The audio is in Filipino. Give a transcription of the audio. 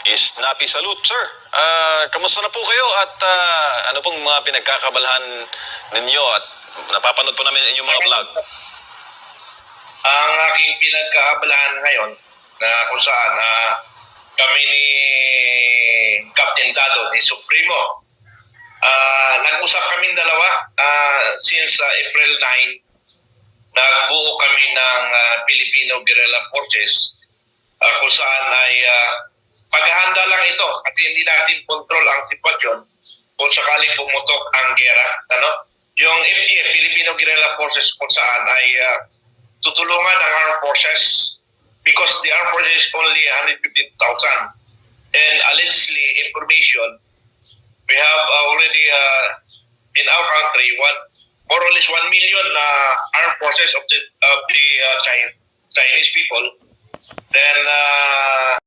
is Napi Salute, sir. Kamusta na po kayo at ano pong mga pinagkakabalahan ninyo at napapanood po namin inyong mga vlog? Ang aking pinagkaabalahan ngayon na kung saan kami ni Captain Dado, ni Supremo, nag-usap kami dalawa since April 9. Nagbuo kami ng Filipino Guerrilla Forces kung saan ay paghahanda lang ito kasi hindi natin control ang sitwasyon kung sakaling pumutok ang gera. Yung FGF, Filipino Guerrilla Forces, kung saan ay tutulungan ang armed forces because the armed forces is only 150,000. And allegedly, information, we have already in our country more or less 1 million armed forces of the Chinese people. Then